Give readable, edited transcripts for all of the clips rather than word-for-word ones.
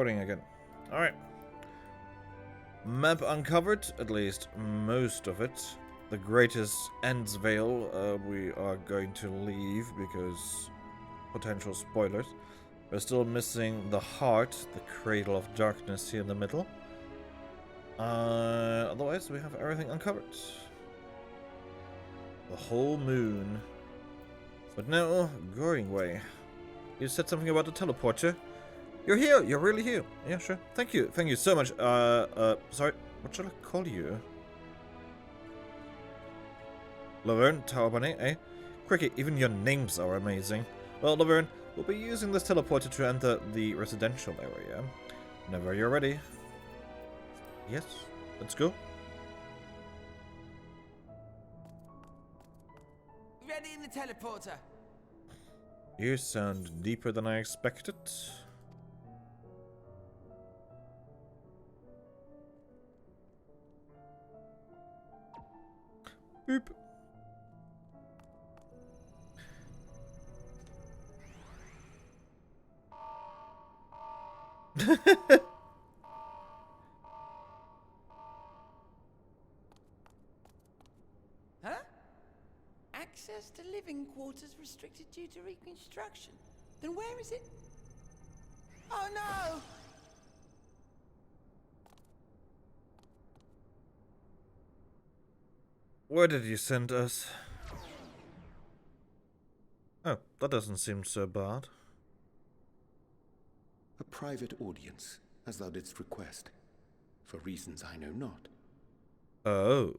loading again. Alright. Map uncovered, at least most of it. The greatest Ends Vale we are going to leave because potential spoilers. We're still missing the heart, the cradle of darkness here in the middle. Otherwise we have everything uncovered. The whole moon. But no, going way. You said something about the teleporter. You're here! You're really here! Yeah, sure. Thank you. Thank you so much. Sorry. What shall I call you? Laverne, Tower Bunny, eh? Cricket, even your names are amazing. Well, Laverne, we'll be using this teleporter to enter the residential area. Whenever you're ready. Yes, let's go. Ready in the teleporter. You sound deeper than I expected. Boop. Huh? Access to living quarters restricted due to reconstruction. Then where is it? Oh no! Where did you send us? Oh, that doesn't seem so bad. A private audience, as thou didst request, for reasons I know not. Oh.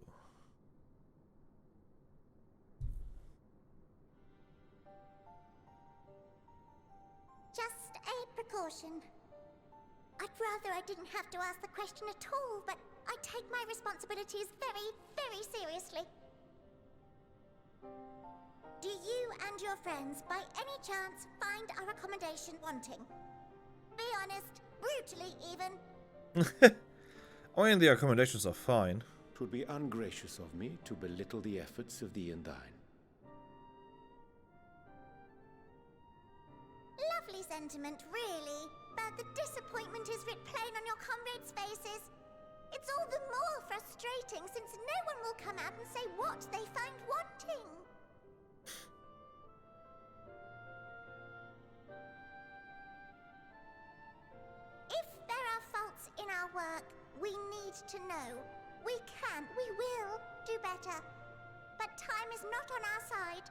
Just a precaution. I'd rather I didn't have to ask the question at all, but I take my responsibilities very, very seriously. Do you and your friends, by any chance, find our accommodation wanting? Be honest, brutally even. I mean, the accommodations are fine. 'Twould be ungracious of me to belittle the efforts of thee and thine. Lovely sentiment, really. But the disappointment is writ plain on your comrades' faces. It's all the more frustrating since no one will come out and say what they find wanting. If there are faults in our work, we need to know. We will do better. But time is not on our side.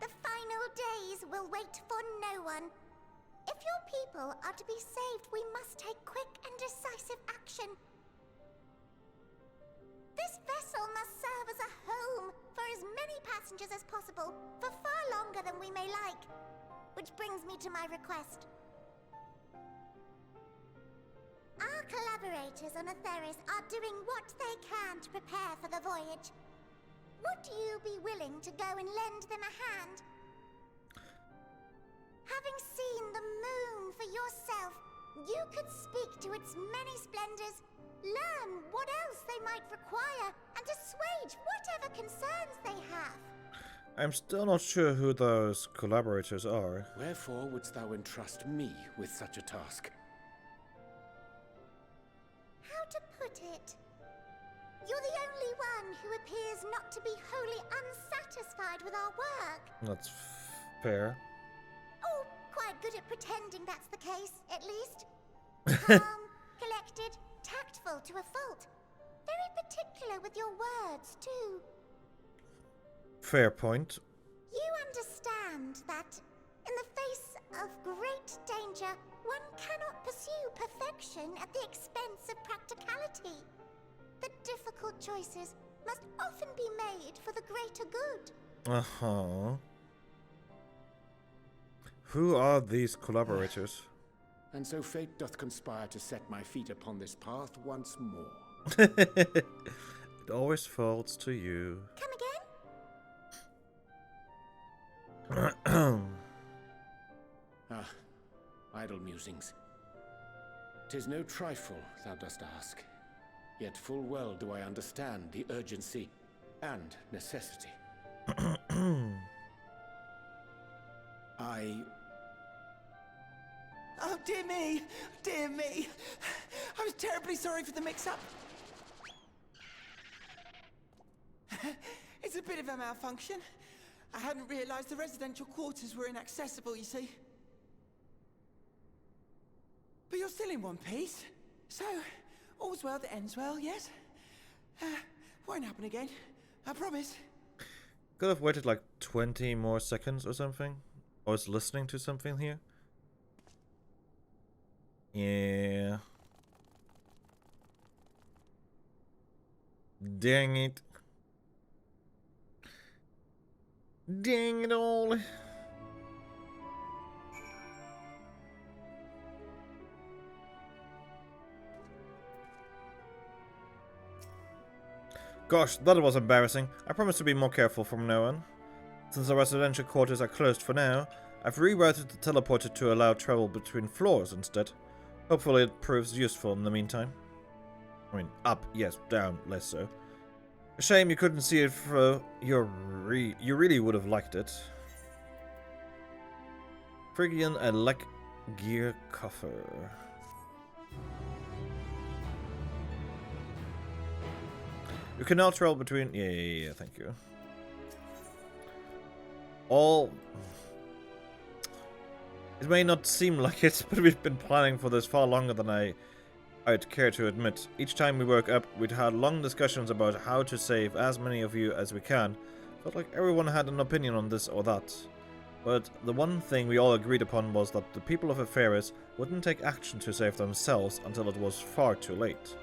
The final days will wait for no one. If your people are to be saved, we must take quick and decisive action. This vessel must serve as a home for as many passengers as possible, for far longer than we may like. Which brings me to my request. Our collaborators on Atheris are doing what they can to prepare for the voyage. Would you be willing to go and lend them a hand? Having seen the moon for yourself, you could speak to its many splendors, learn what else they might require, and assuage whatever concerns they have. I'm still not sure who those collaborators are. Wherefore wouldst thou entrust me with such a task? How to put it? You're the only one who appears not to be wholly unsatisfied with our work. That's fair. Oh, quite good at pretending that's the case, at least. Calm, collected, tactful to a fault. Very particular with your words, too. Fair point. You understand that, in the face of great danger, one cannot pursue perfection at the expense of practicality. The difficult choices must often be made for the greater good. Uh-huh. Who are these collaborators? And so fate doth conspire to set my feet upon this path once more. It always falls to you. Come Ah, idle musings. 'Tis no trifle thou dost ask. Yet full well do I understand the urgency and necessity. Oh, dear me. Dear me. I was terribly sorry for the mix-up. It's a bit of a malfunction. I hadn't realized the residential quarters were inaccessible, you see. But you're still in one piece. So, all's well that ends well, yes? Won't happen again. I promise. Could have waited like 20 more seconds or something. I was listening to something here. Yeah. Dang it. Dang it all. Gosh, that was embarrassing. I promise to be more careful from now on. Since the residential quarters are closed for now, I've rerouted the teleporter to allow travel between floors instead. Hopefully it proves useful in the meantime. I mean, up, yes, down, less so. A shame you couldn't see it through. You really would have liked it. Phrygian Elec Gear Coffer. You can now travel between... Yeah, thank you. It may not seem like it, but we've been planning for this far longer than I'd care to admit. Each time we woke up, we'd had long discussions about how to save as many of you as we can. Felt like everyone had an opinion on this or that. But the one thing we all agreed upon was that the people of FFXIV wouldn't take action to save themselves until it was far too late.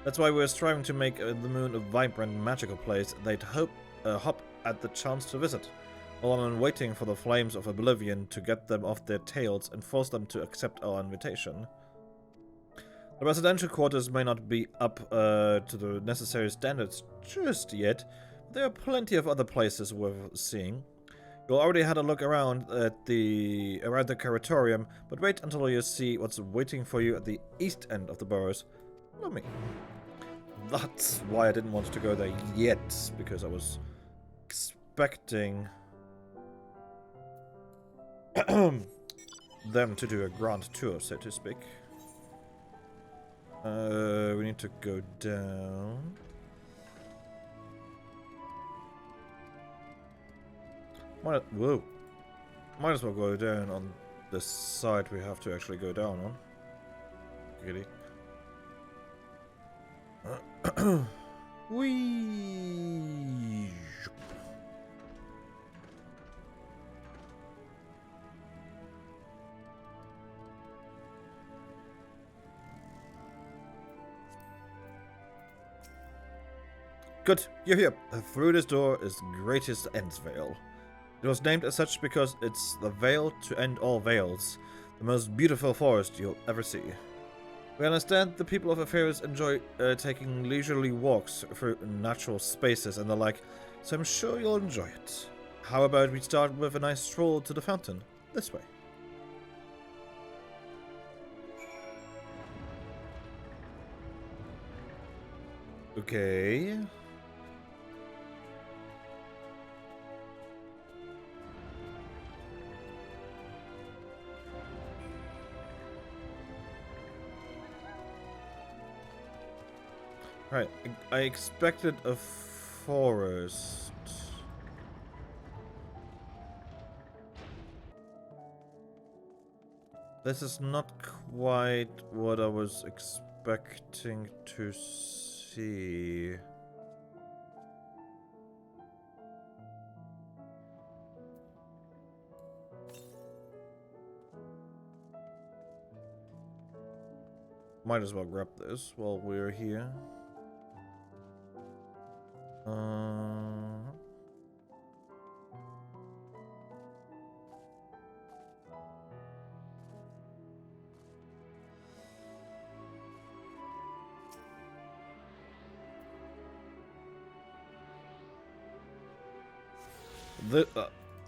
That's why we're striving to make the moon a vibrant, magical place they'd hop at the chance to visit, while I'm waiting for the flames of oblivion to get them off their tails and force them to accept our invitation. The residential quarters may not be up to the necessary standards just yet, but there are plenty of other places worth seeing. You already had a look around at the Curatorium, but wait until you see what's waiting for you at the east end of the boroughs. Follow me. That's why I didn't want to go there yet, because I was expecting them to do a grand tour, so to speak. We need to go down. Might as well go down on the side we have to actually go down on. Really. Whee! Good, you're here. Through this door is Greatest Endvale. It was named as such because it's the veil to end all veils, the most beautiful forest you'll ever see. We understand the people of FFXIV enjoy taking leisurely walks through natural spaces and the like, so I'm sure you'll enjoy it. How about we start with a nice stroll to the fountain? This way. Okay. Right, I expected a forest. This is not quite what I was expecting to see. Might as well grab this while we're here.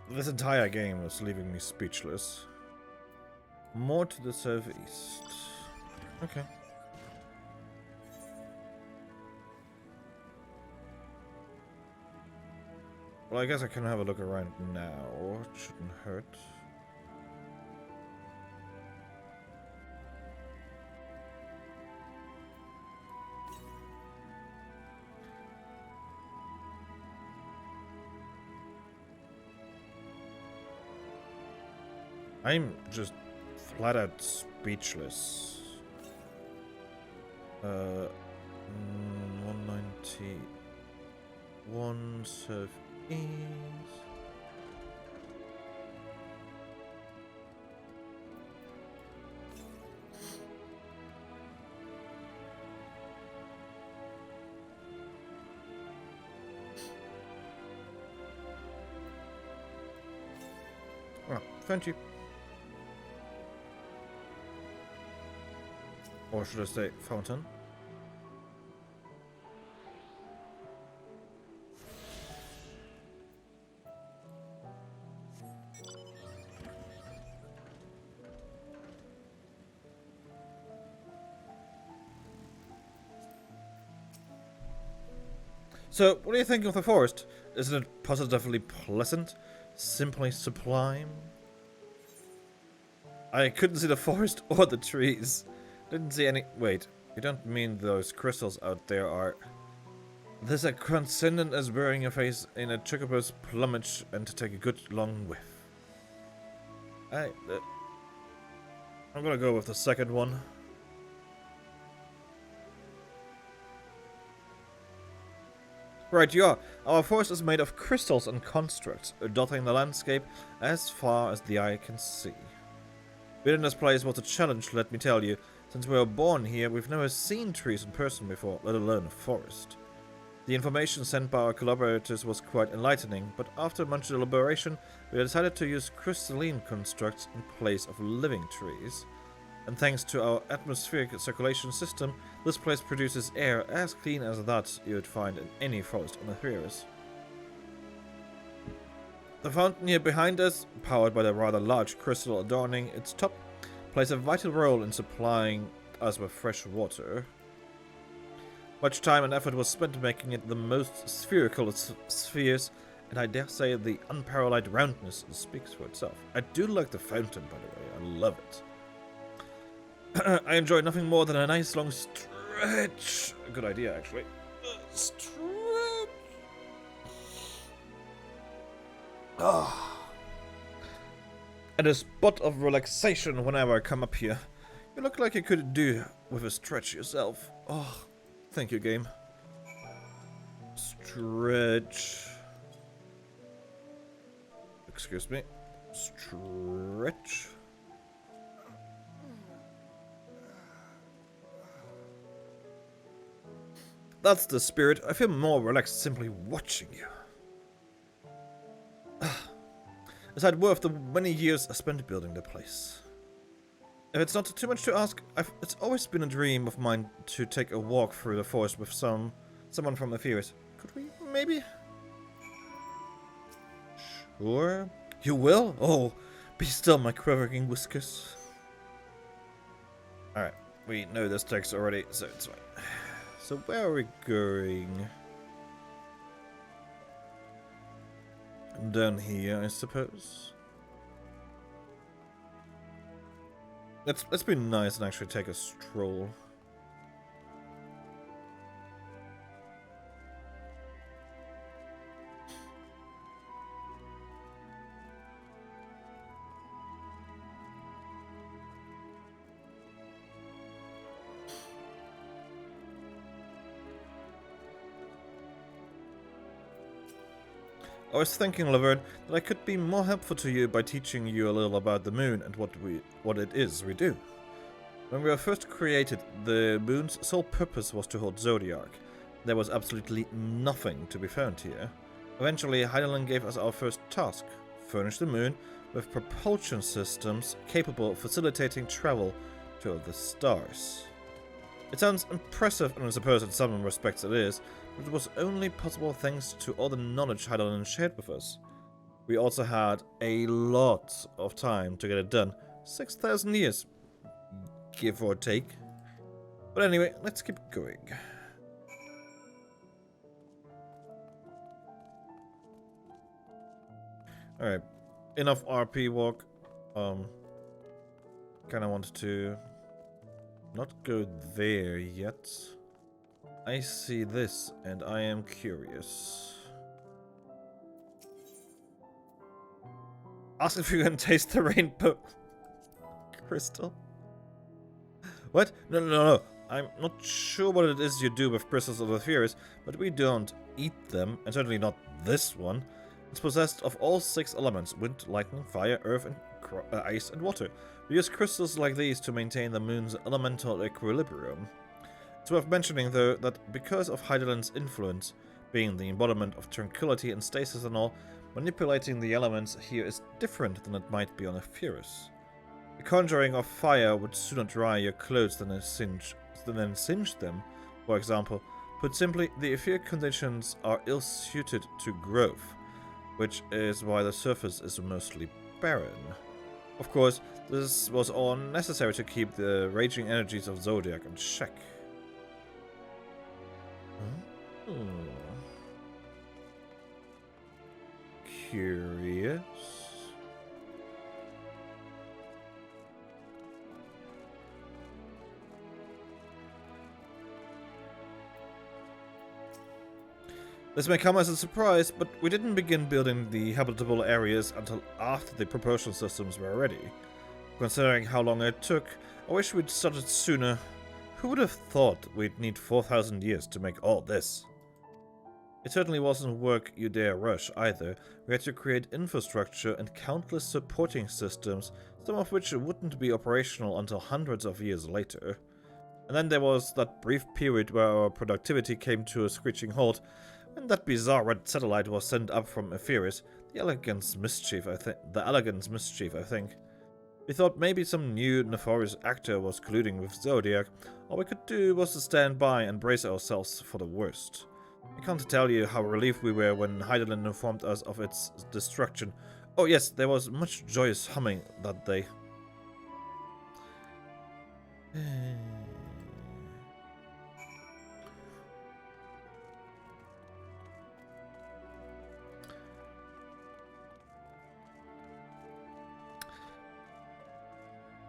This entire game is leaving me speechless. More to the southeast. Okay. Well, I guess I can have a look around now. It shouldn't hurt. I'm just flat out speechless. 191 serve ease. Oh, thank you. Or should I say fountain? So, what do you think of the forest? Isn't it positively pleasant? Simply sublime? I couldn't see the forest or the trees. Didn't see any. Wait, you don't mean those crystals out there are. There's a transcendent as burying your face in a chocobo's plumage and to take a good long whiff. I'm gonna go with the second one. Right, you are. Our forest is made of crystals and constructs, dotting the landscape as far as the eye can see. Building this place was a challenge, let me tell you. Since we were born here, we've never seen trees in person before, let alone a forest. The information sent by our collaborators was quite enlightening, but after much deliberation, we decided to use crystalline constructs in place of living trees. And thanks to our atmospheric circulation system, this place produces air as clean as that you would find in any forest on Etheirys. The fountain here behind us, powered by the rather large crystal adorning its top, plays a vital role in supplying us with fresh water. Much time and effort was spent making it the most spherical of spheres, and I dare say the unparalleled roundness speaks for itself. I do like the fountain, by the way. I love it. I enjoy nothing more than a nice long stretch. A good idea, actually. Stretch. And a spot of relaxation whenever I come up here. You look like you could do with a stretch yourself. Oh, thank you, game. Stretch. Excuse me. Stretch. That's the spirit. I feel more relaxed simply watching you. It's had worth the many years I spent building the place. If it's not too much to ask, it's always been a dream of mine to take a walk through the forest with someone from Etheirys. Could we, maybe? Sure. You will? Oh, be still, my quivering whiskers. Alright, we know this text already, so it's fine. So where are we going? Down here, I suppose. Let's be nice and actually take a stroll. I was thinking, Laverne, that I could be more helpful to you by teaching you a little about the moon and what it is we do. When we were first created, the moon's sole purpose was to hold Zodiac. There was absolutely nothing to be found here. Eventually, Heidelin gave us our first task: furnish the moon with propulsion systems capable of facilitating travel to the stars. It sounds impressive, and I suppose in some respects it is, but it was only possible thanks to all the knowledge Heidelin shared with us. We also had a lot of time to get it done. 6,000 years, give or take. But anyway, let's keep going. Alright, enough RP walk. Kinda wanted to not go there yet. I see this, and I am curious. Ask if you can taste the rainbow crystal. What? No. I'm not sure what it is you do with crystals of the Spheres, but we don't eat them, and certainly not this one. It's possessed of all 6 elements: wind, lightning, fire, earth, and ice and water. We use crystals like these to maintain the moon's elemental equilibrium. It's worth mentioning, though, that because of Heidelin's influence, being the embodiment of tranquility and stasis and all, manipulating the elements here is different than it might be on Ephesus. The conjuring of fire would sooner dry your clothes than singe them, for example. Put simply, the etheric conditions are ill-suited to growth, which is why the surface is mostly barren. Of course, this was all necessary to keep the raging energies of Zodiac in check. Curious. This may come as a surprise, but we didn't begin building the habitable areas until after the propulsion systems were ready. Considering how long it took, I wish we'd started sooner. Who would have thought we'd need 4,000 years to make all this? It certainly wasn't work you dare rush either. We had to create infrastructure and countless supporting systems, some of which wouldn't be operational until hundreds of years later. And then there was that brief period where our productivity came to a screeching halt, when that bizarre red satellite was sent up from Ephesus, the Elegance Mischief, I think. We thought maybe some new nefarious actor was colluding with Zodiac. All we could do was to stand by and brace ourselves for the worst. I can't tell you how relieved we were when Heidelin informed us of its destruction. Oh yes, there was much joyous humming that day.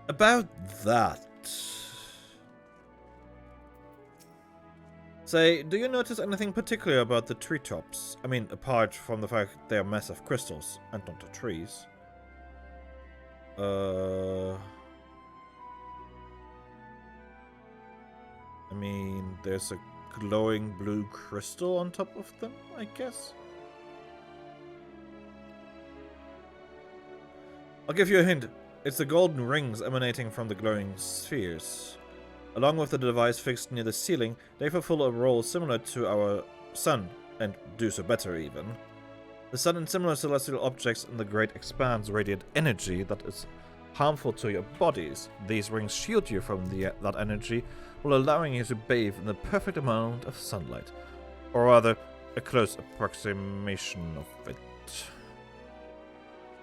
About that. Say, do you notice anything particular about the treetops? I mean, apart from the fact they are massive crystals, and not the trees. I mean, there's a glowing blue crystal on top of them, I guess? I'll give you a hint. It's the golden rings emanating from the glowing spheres. Along with the device fixed near the ceiling, they fulfill a role similar to our sun, and do so better even. The sun and similar celestial objects in the great expanse radiate energy that is harmful to your bodies. These rings shield you from that energy, while allowing you to bathe in the perfect amount of sunlight. Or rather, a close approximation of it.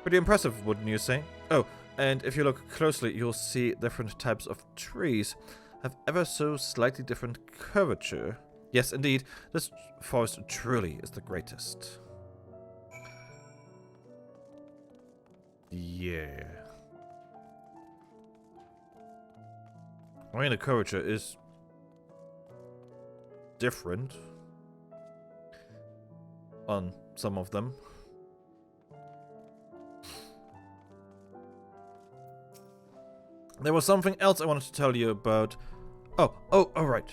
Pretty impressive, wouldn't you say? Oh, and if you look closely, you'll see different types of trees have ever so slightly different curvature. Yes, indeed, this forest truly is the greatest. Yeah. I mean, the curvature is different on some of them. There was something else I wanted to tell you about. Oh, right.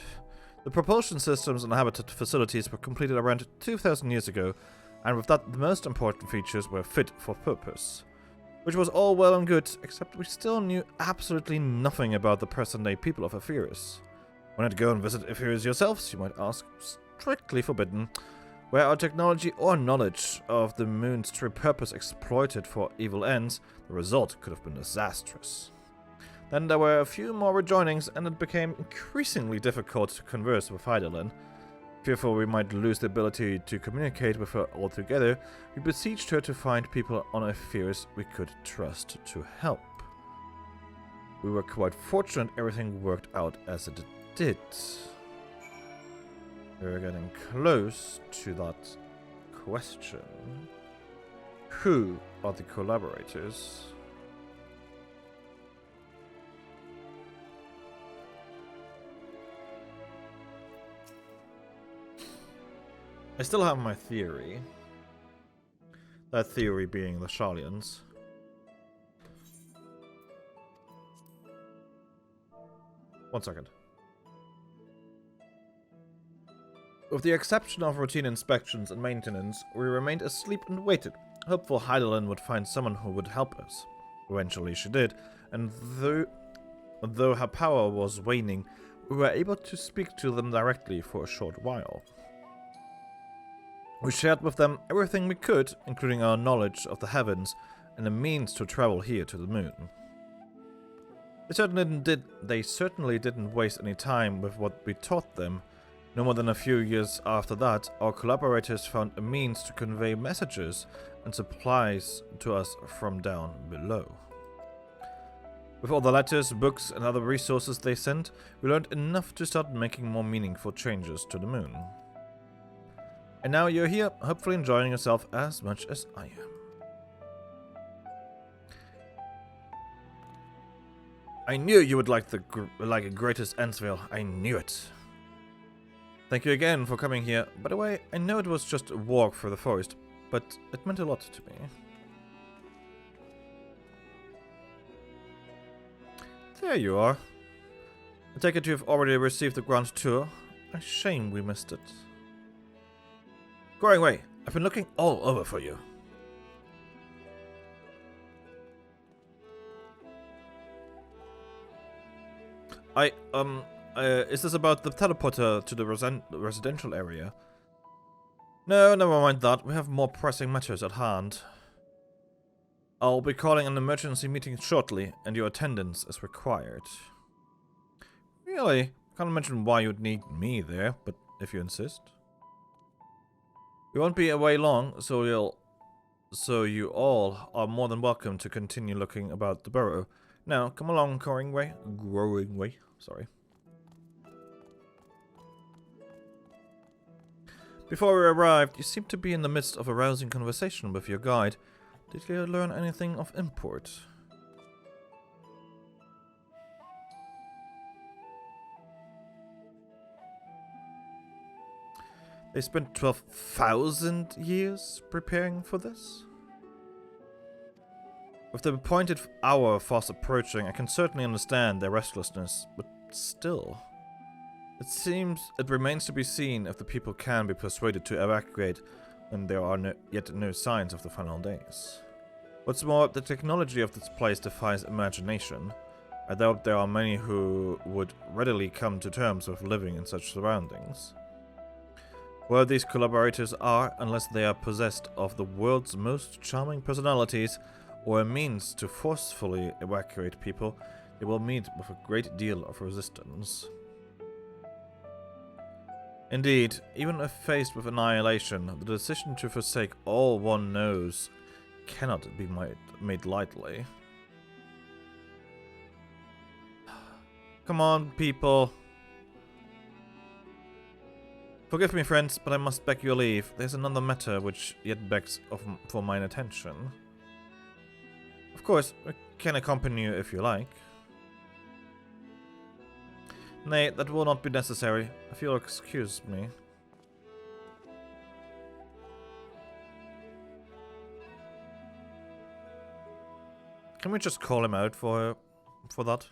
The propulsion systems and habitat facilities were completed around 2,000 years ago, and with that, the most important features were fit for purpose. Which was all well and good, except we still knew absolutely nothing about the present-day people of Ephesus. Wanted to go and visit Ephesus yourselves, you might ask? Strictly forbidden. Were our technology or knowledge of the moon's true purpose exploited for evil ends, the result could have been disastrous. Then there were a few more rejoinings, and it became increasingly difficult to converse with Heidelin. Fearful we might lose the ability to communicate with her altogether, we beseeched her to find people on Ephesus we could trust to help. We were quite fortunate everything worked out as it did. We're getting close to that question. Who are the collaborators? I still have my theory. That theory being the Sharlians. 1 second. With the exception of routine inspections and maintenance, we remained asleep and waited, hopeful Heidelin would find someone who would help us. Eventually she did, and though her power was waning, we were able to speak to them directly for a short while. We shared with them everything we could, including our knowledge of the heavens and the means to travel here to the moon. They certainly didn't waste any time with what we taught them. No more than a few years after that, our collaborators found a means to convey messages and supplies to us from down below. With all the letters, books, and other resources they sent, we learned enough to start making more meaningful changes to the moon. And now you're here, hopefully enjoying yourself as much as I am. I knew you would like a greatest Endsvale. I knew it. Thank you again for coming here. By the way, I know it was just a walk through the forest, but it meant a lot to me. There you are. I take it you've already received the grand tour. A shame we missed it. Going away. I've been looking all over for you. Is this about the teleporter to the residential area? No, never mind that. We have more pressing matters at hand. I'll be calling an emergency meeting shortly, and your attendance is required. Really? Can't imagine why you'd need me there, but if you insist. We won't be away long, so you all are more than welcome to continue looking about the burrow. Now, come along, growing way, sorry. Before we arrived, you seemed to be in the midst of a rousing conversation with your guide. Did you learn anything of import? They spent 12,000 years preparing for this? With the appointed hour fast approaching, I can certainly understand their restlessness, but still. It remains to be seen if the people can be persuaded to evacuate when there are yet no signs of the final days. What's more, the technology of this place defies imagination. I doubt there are many who would readily come to terms with living in such surroundings. Where these collaborators are, unless they are possessed of the world's most charming personalities, or a means to forcefully evacuate people, they will meet with a great deal of resistance. Indeed, even if faced with annihilation, the decision to forsake all one knows cannot be made lightly. Come on, people. Forgive me, friends, but I must beg your leave. There's another matter which yet begs for mine attention. Of course, I can accompany you if you like. Nay, that will not be necessary, if you'll excuse me. Can we just call him out for that?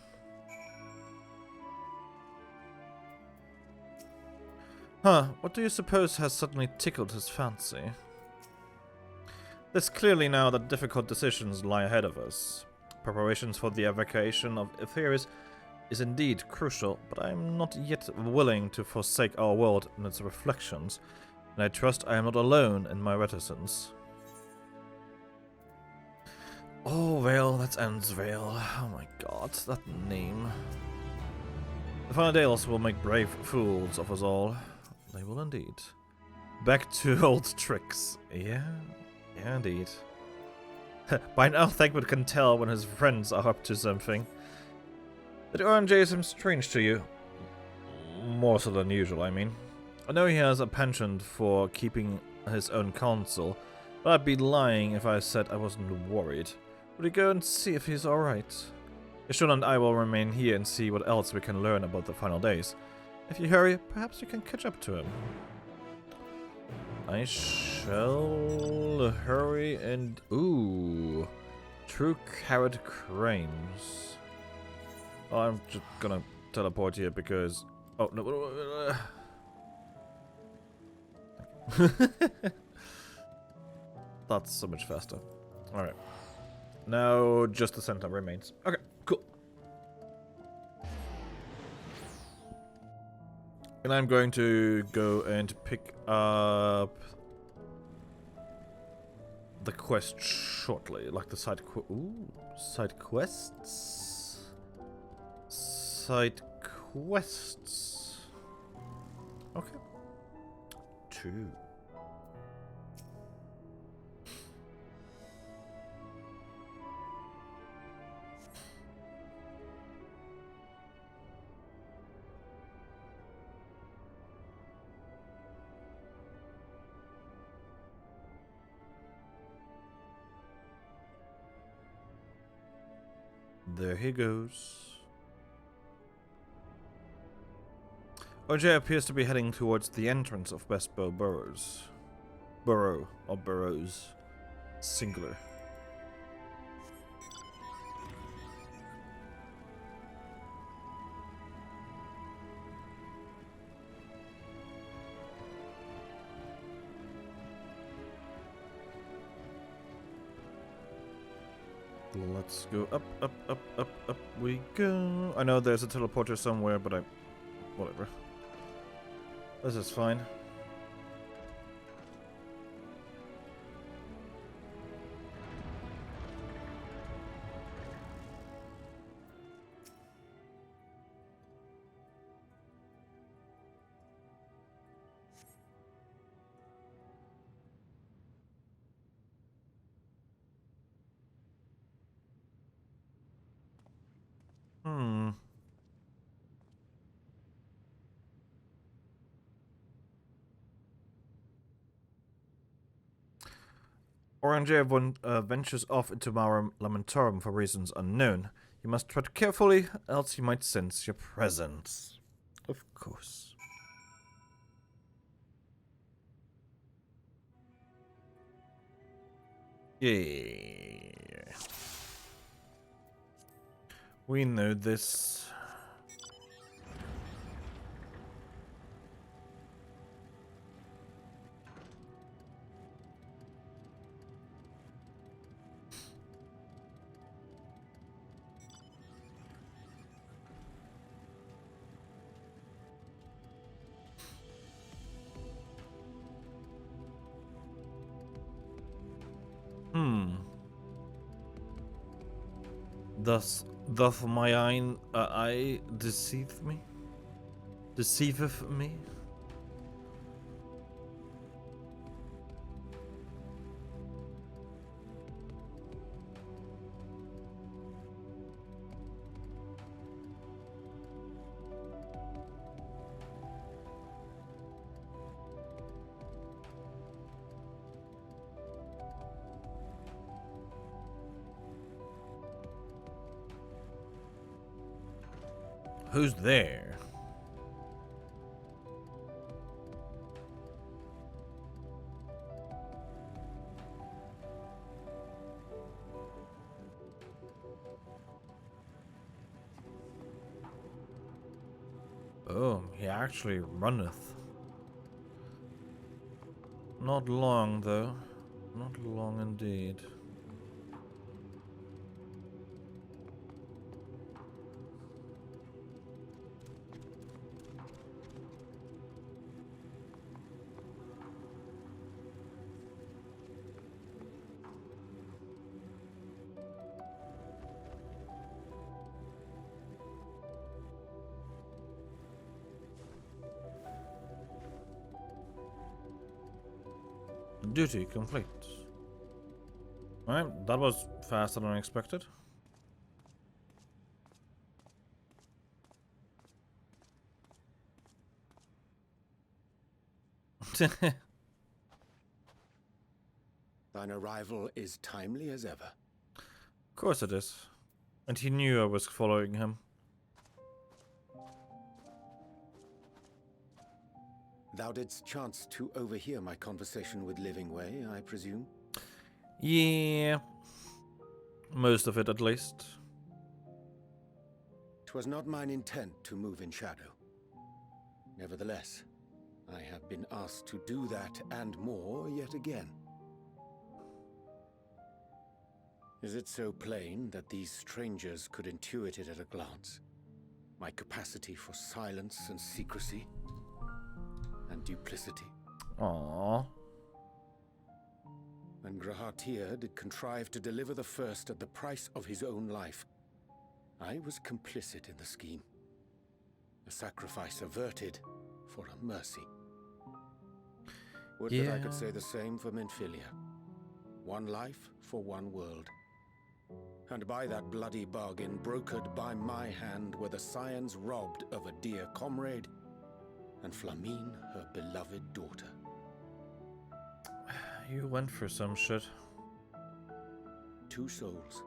Huh, what do you suppose has suddenly tickled his fancy? There's clearly now that difficult decisions lie ahead of us. Preparations for the evacuation of Etheris is indeed crucial, but I am not yet willing to forsake our world and its reflections, and I trust I am not alone in my reticence. Oh, Vale, that's Endsvale. Oh my god, that name. The Finadales will make brave fools of us all. They will indeed. Back to old tricks. Yeah, indeed. By now, Thankwood can tell when his friends are up to something. Did RNJ seem strange to you? More so than usual, I mean. I know he has a penchant for keeping his own counsel, but I'd be lying if I said I wasn't worried. Will you go and see if he's alright? Ishun and I will remain here and see what else we can learn about the final days. If you hurry, perhaps you can catch up to him. I shall hurry and... Ooh. True carrot cranes. Oh, I'm just gonna teleport here because... Oh, no. That's so much faster. Alright. Now just the center remains. Okay, cool. And I'm going to go and pick up the quest shortly. Like the side side quests? Side quests. Okay. 2. There he goes. OJ appears to be heading towards the entrance of Best Bow Burrows. Burrow, or Burrows. Singular. Let's go up, up, up, up, up we go. I know there's a teleporter somewhere, but whatever. This is fine. Orange ventures off into Mara Lamentorum for reasons unknown. You must tread carefully, else he might sense your presence. Of course. Yeah. We know this. Doth my eye deceive me? Deceiveth me? Who's there? Oh, he actually runneth. Not long, though. Not long indeed. Duty complete. Alright, that was faster than expected. Thine arrival is timely as ever. Of course it is. And he knew I was following him. Thou didst chance to overhear my conversation with Livingway, I presume? Yeah. Most of it, at least. 'Twas not mine intent to move in shadow. Nevertheless, I have been asked to do that and more yet again. Is it so plain that these strangers could intuit it at a glance? My capacity for silence and secrecy and duplicity? Aww. When Grahatir did contrive to deliver the first at the price of his own life, I was complicit in the scheme. A sacrifice averted for a mercy. Would that I could say the same for Minfilia. One life for one world. And by that bloody bargain brokered by my hand were the scions robbed of a dear comrade, and Flamine her beloved daughter. You went for some shit. Two souls,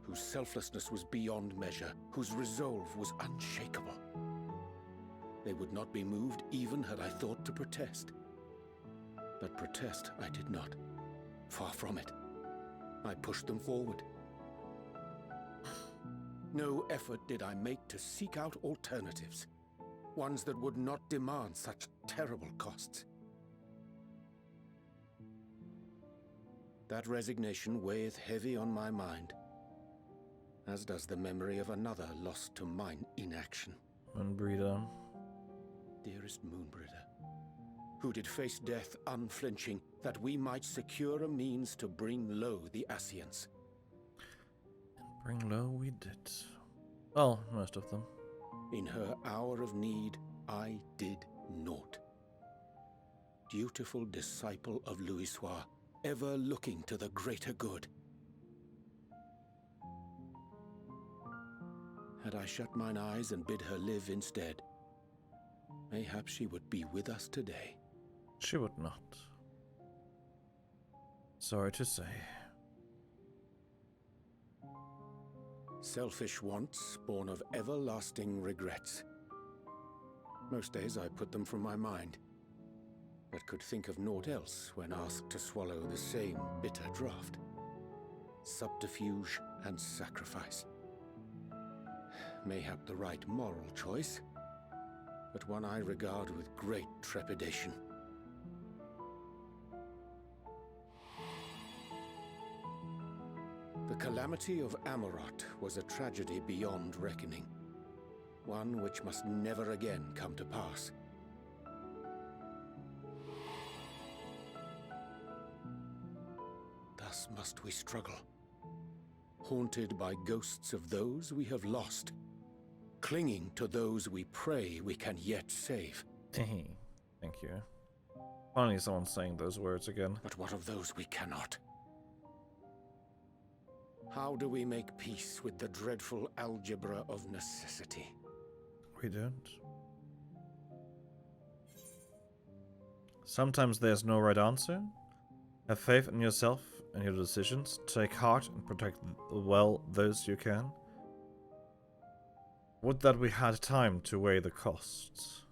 whose selflessness was beyond measure, whose resolve was unshakable. They would not be moved even had I thought to protest. But protest I did not. Far from it. I pushed them forward. No effort did I make to seek out alternatives, ones that would not demand such terrible costs. That resignation weigheth heavy on my mind, as does the memory of another lost to mine inaction. Moonbreeder. Dearest Moonbreeder, who did face death unflinching, that we might secure a means to bring low the Ascians. Bring low we did. Well, most of them. In her hour of need, I did naught. Dutiful disciple of Louisoix, ever looking to the greater good. Had I shut mine eyes and bid her live instead, mayhap she would be with us today. She would not. Sorry to say. Selfish wants, born of everlasting regrets. Most days I put them from my mind, but could think of naught else when asked to swallow the same bitter draught. Subterfuge and sacrifice. Mayhap the right moral choice, but one I regard with great trepidation. The calamity of Amarot was a tragedy beyond reckoning, one which must never again come to pass. Thus must we struggle, haunted by ghosts of those we have lost, clinging to those we pray we can yet save. Thank you. Finally someone saying those words again. But what of those we cannot? How do we make peace with the dreadful algebra of necessity? We don't. Sometimes there's no right answer. Have faith in yourself and your decisions. Take heart and protect well those you can. Would that we had time to weigh the costs.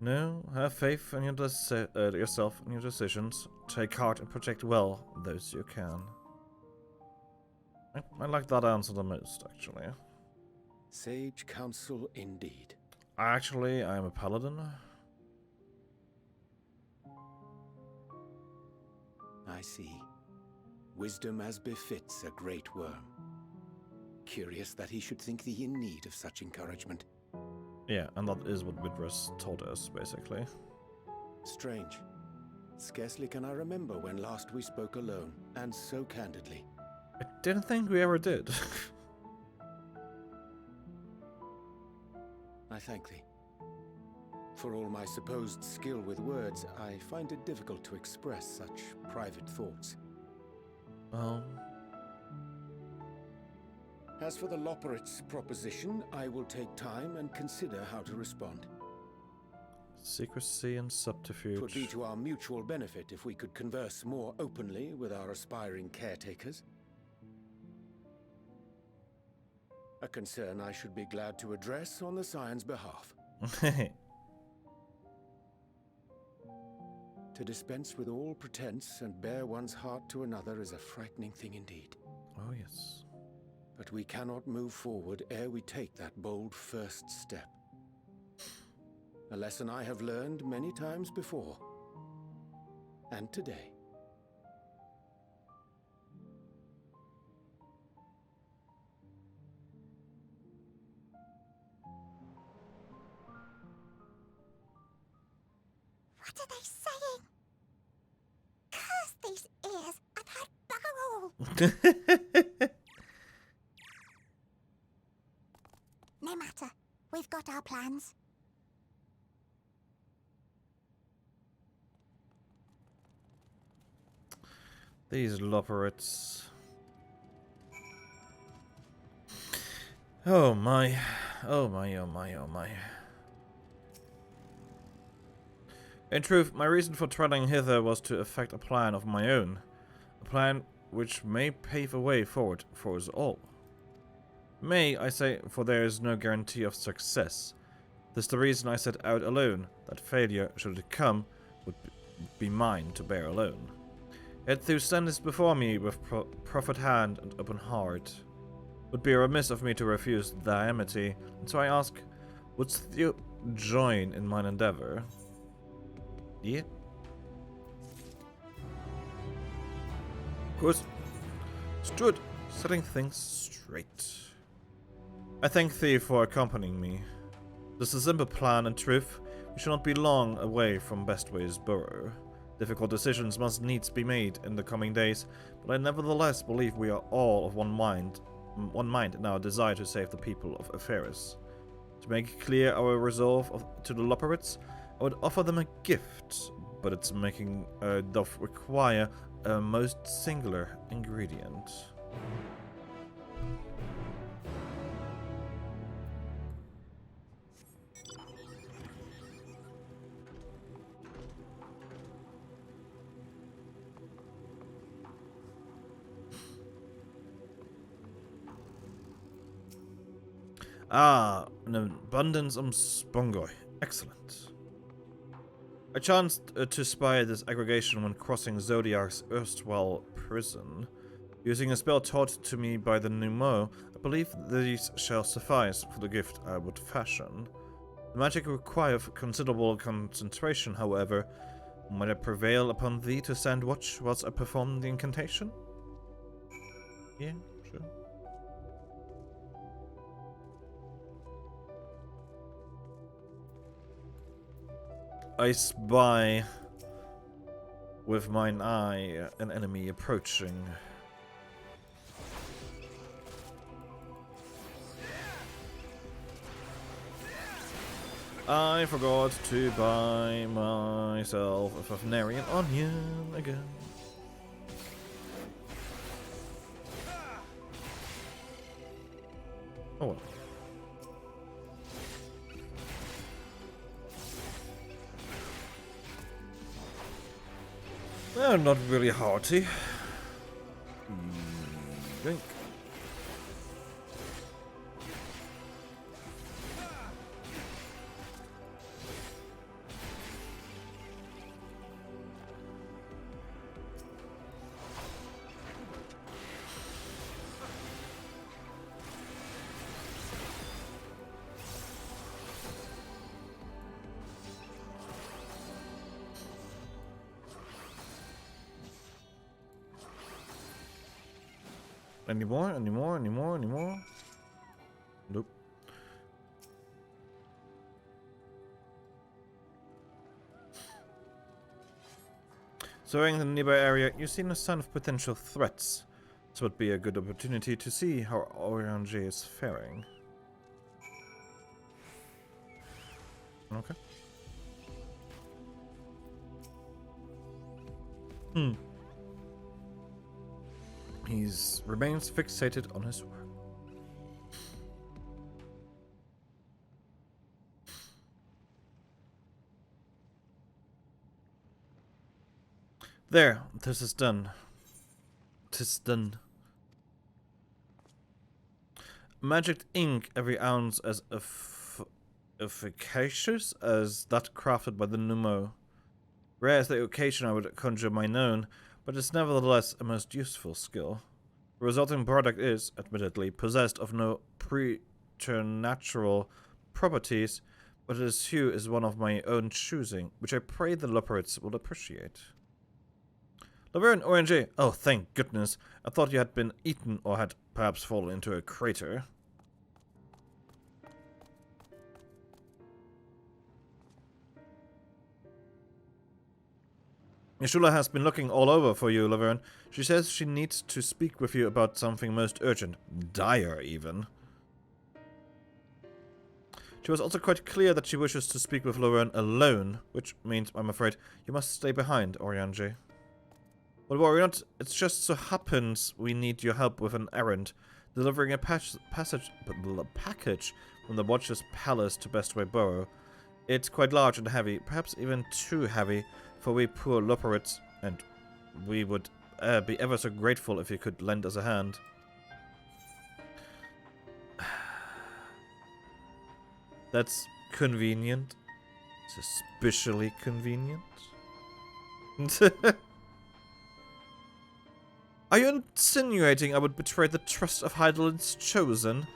No, have faith in yourself and your decisions. Take heart and protect well those you can. I like that answer the most, actually. Sage counsel indeed. Actually, I'm a paladin. I see. Wisdom as befits a great worm. Curious that he should think thee in need of such encouragement. Yeah, and that is what Vidras told us, basically. Strange. Scarcely can I remember when last we spoke alone, and so candidly. I didn't think we ever did. I thank thee. For all my supposed skill with words, I find it difficult to express such private thoughts. As for the Loporrit's proposition, I will take time and consider how to respond. Secrecy and subterfuge. 'Twould be to our mutual benefit if we could converse more openly with our aspiring caretakers. A concern I should be glad to address on the Scion's behalf. To dispense with all pretense and bare one's heart to another is a frightening thing indeed. Oh, yes. But we cannot move forward ere we take that bold first step. A lesson I have learned many times before. And today. What are they saying? Curse these ears and her barrel! No matter. We've got our plans. These loperets. Oh my. Oh my, oh my, oh my. In truth, my reason for travelling hither was to effect a plan of my own. A plan which may pave a way forward for us all. May, I say, for there is no guarantee of success. This is the reason I set out alone, that failure, should it come, would be mine to bear alone. Yet thou standest before me with proffered hand and open heart. Would be remiss of me to refuse thy amity, and so I ask, wouldst thou join in mine endeavour? Yeah? Of course, stood, setting things straight. I thank thee for accompanying me. This is a simple plan, in truth. We shall not be long away from Bestway's burrow. Difficult decisions must needs be made in the coming days, but I nevertheless believe we are all of one mind in our desire to save the people of Eferis. To make clear our resolve to the Loperits, I would offer them a gift, but its making doth require a most singular ingredient. Ah, an abundance of spongoi. Excellent. I chanced to spy this aggregation when crossing Zodiac's erstwhile prison. Using a spell taught to me by the Numo, I believe these shall suffice for the gift I would fashion. The magic requires considerable concentration, however. Might I prevail upon thee to stand watch whilst I perform the incantation? Yeah, sure. I spy with mine eye an enemy approaching. I forgot to buy myself a Fafnarian onion again. Oh well. Well, not really hearty. Drink. Any more? Any more? Any more? Any more? Nope. Surveying the nearby area, you see no sign of potential threats. This would be a good opportunity to see how Orange is faring. Okay. He remains fixated on his work. There, this is done. 'Tis done. Magic ink every ounce as efficacious as that crafted by the Numo. Rare is the occasion I would conjure mine own, but it's nevertheless a most useful skill. The resulting product is, admittedly, possessed of no preternatural properties, but its hue is one of my own choosing, which I pray the Leopards will appreciate. Laverne, ONG! Oh, thank goodness. I thought you had been eaten or had perhaps fallen into a crater. Yashula has been looking all over for you, Laverne. She says she needs to speak with you about something most urgent. Dire, even. She was also quite clear that she wishes to speak with Laverne alone, which means, I'm afraid, you must stay behind, Oriange. But worry not, it just so happens we need your help with an errand. Delivering a package from the Watcher's Palace to Bestway Borough. It's quite large and heavy, perhaps even too heavy for we poor Loperites, and we would be ever so grateful if you could lend us a hand. That's convenient. Suspiciously convenient. Are you insinuating I would betray the trust of Heidel's chosen?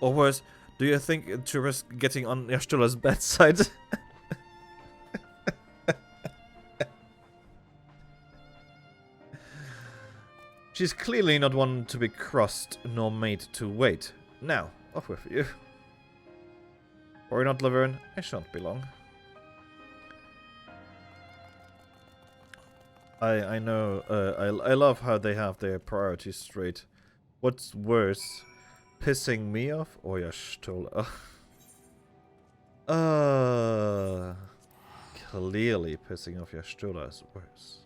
Or worse, do you think to risk getting on Yashtula's bedside? She's clearly not one to be crossed, nor made to wait. Now, off with you. Worry not, Laverne, I shan't be long. I know, I love how they have their priorities straight. What's worse, pissing me off or Yashtula? Clearly pissing off Yashtula is worse.